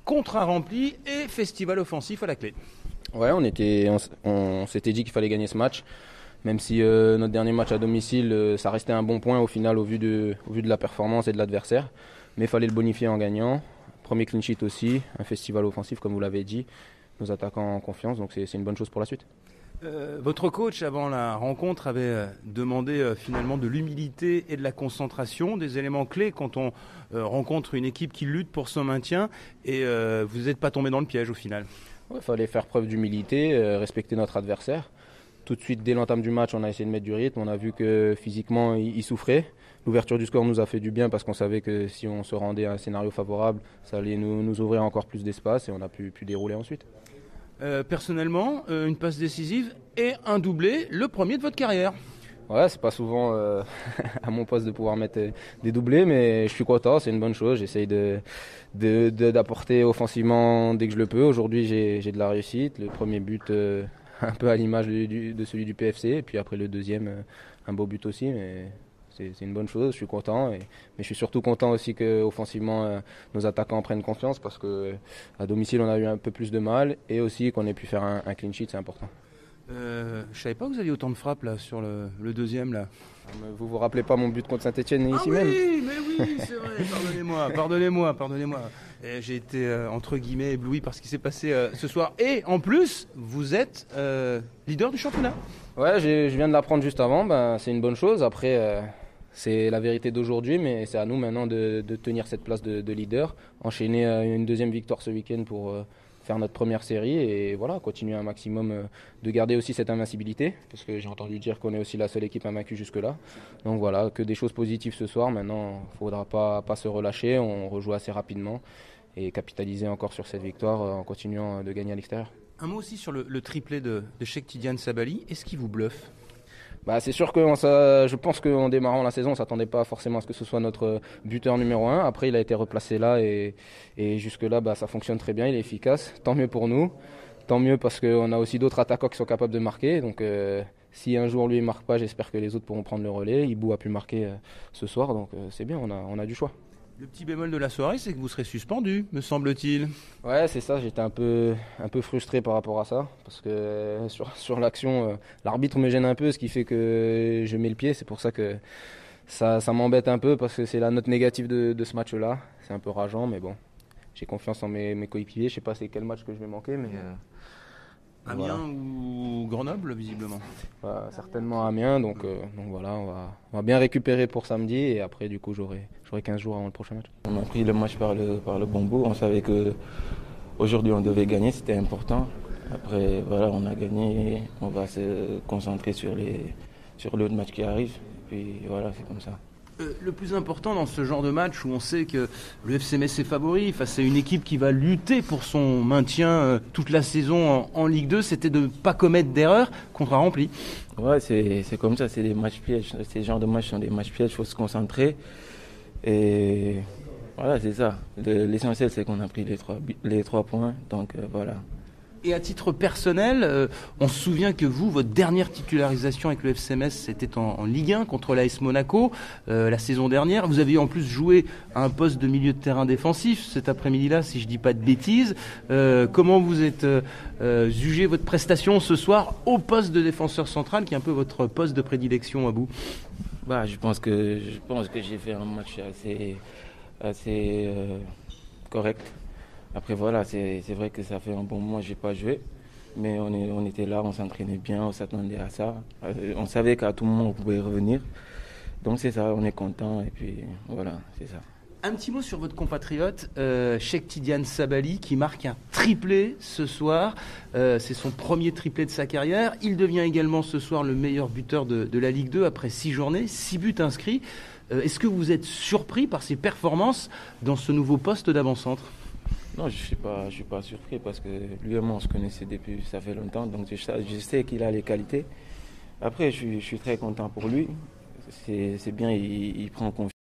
contrat rempli et festival offensif à la clé. Ouais, on s'était dit qu'il fallait gagner ce match, même si notre dernier match à domicile, ça restait un bon point au final au vu de la performance et de l'adversaire. Mais il fallait le bonifier en gagnant. Premier clean sheet aussi, un festival offensif comme vous l'avez dit, nos attaquants en confiance, donc c'est une bonne chose pour la suite. Votre coach, avant la rencontre, avait demandé finalement de l'humilité et de la concentration, des éléments clés quand on rencontre une équipe qui lutte pour son maintien, et vous n'êtes pas tombé dans le piège au final. Il fallait faire preuve d'humilité, respecter notre adversaire. Tout de suite, dès l'entame du match, on a essayé de mettre du rythme, on a vu que physiquement, il souffrait. L'ouverture du score nous a fait du bien parce qu'on savait que si on se rendait à un scénario favorable, ça allait nous ouvrir encore plus d'espace et on a pu dérouler ensuite. Personnellement, une passe décisive et un doublé, le premier de votre carrière. Ouais, c'est pas souvent à mon poste de pouvoir mettre des doublés, mais je suis content, c'est une bonne chose. J'essaye d'apporter offensivement dès que je le peux. Aujourd'hui, j'ai de la réussite. Le premier but, un peu à l'image de celui du PFC, et puis après le deuxième, un beau but aussi. Mais c'est une bonne chose, je suis content. Mais je suis surtout content aussi qu'offensivement, nos attaquants prennent confiance parce qu'à domicile, on a eu un peu plus de mal et aussi qu'on ait pu faire un clean sheet, c'est important. Je savais pas que vous aviez autant de frappes là, sur le deuxième. Là. Vous vous rappelez pas mon but contre Saint-Etienne ici même? Oui, mais oui, c'est vrai, pardonnez-moi. Et j'ai été, entre guillemets, ébloui par ce qui s'est passé ce soir. Et en plus, vous êtes leader du championnat. Ouais, je viens de l'apprendre juste avant, c'est une bonne chose. Après, c'est la vérité d'aujourd'hui, mais c'est à nous maintenant de tenir cette place de leader, enchaîner une deuxième victoire ce week-end pour faire notre première série et voilà, continuer un maximum de garder aussi cette invincibilité, parce que j'ai entendu dire qu'on est aussi la seule équipe invaincue jusque-là. Donc voilà, que des choses positives ce soir. Maintenant, il ne faudra pas se relâcher, on rejoue assez rapidement et capitaliser encore sur cette victoire en continuant de gagner à l'extérieur. Un mot aussi sur le triplé de Cheikh Tidiane Sabaly, est-ce qu'il vous bluffe ? C'est sûr que je pense qu'en démarrant la saison, on ne s'attendait pas forcément à ce que ce soit notre buteur numéro 1. Après, il a été replacé là et jusque-là, ça fonctionne très bien, il est efficace. Tant mieux pour nous, tant mieux parce qu'on a aussi d'autres attaquants qui sont capables de marquer. Donc si un jour lui ne marque pas, j'espère que les autres pourront prendre le relais. Ibou a pu marquer ce soir, donc c'est bien, on a du choix. Le petit bémol de la soirée, c'est que vous serez suspendu, me semble-t-il. Ouais, c'est ça, j'étais un peu frustré par rapport à ça, parce que sur l'action, l'arbitre me gêne un peu, ce qui fait que je mets le pied, c'est pour ça que ça m'embête un peu, parce que c'est la note négative de ce match-là. C'est un peu rageant, mais bon, j'ai confiance en mes coéquipiers, je sais pas c'est quel match que je vais manquer, mais... Amiens voilà. Ou Grenoble, visiblement. Certainement Amiens, donc voilà, on va bien récupérer pour samedi et après du coup j'aurai 15 jours avant le prochain match. On a pris le match par le bon bout, on savait qu'aujourd'hui on devait gagner, c'était important. Après voilà, on a gagné, on va se concentrer sur l'autre match qui arrive, puis voilà, c'est comme ça. Le plus important dans ce genre de match où on sait que le FC Metz est favori face à une équipe qui va lutter pour son maintien toute la saison en Ligue 2, c'était de ne pas commettre d'erreurs, contrat rempli. Ouais, c'est comme ça, c'est des matchs pièges. Ces genres de matchs sont des matchs pièges, il faut se concentrer. Et voilà, c'est ça. L'essentiel, c'est qu'on a pris les trois points, donc voilà. Et à titre personnel, on se souvient que vous, votre dernière titularisation avec le FC Metz, c'était en Ligue 1 contre l'AS Monaco la saison dernière. Vous aviez en plus joué à un poste de milieu de terrain défensif cet après-midi-là, si je ne dis pas de bêtises. Comment vous êtes jugé votre prestation ce soir au poste de défenseur central, qui est un peu votre poste de prédilection à vous ? Je pense que j'ai fait un match assez correct. Après voilà, c'est vrai que ça fait un bon moment que je n'ai pas joué, mais on était là, on s'entraînait bien, on s'attendait à ça. On savait qu'à tout moment on pouvait revenir. Donc c'est ça, on est content et puis voilà, c'est ça. Un petit mot sur votre compatriote, Cheikh Tidiane Sabaly, qui marque un triplé ce soir. C'est son premier triplé de sa carrière. Il devient également ce soir le meilleur buteur de la Ligue 2 après 6 journées, 6 buts inscrits. Est-ce que vous êtes surpris par ses performances dans ce nouveau poste d'avant-centre ? Non, je suis pas surpris parce que lui et moi on se connaissait depuis ça fait longtemps, donc je sais qu'il a les qualités. Après, je suis très content pour lui. C'est bien, il prend confiance.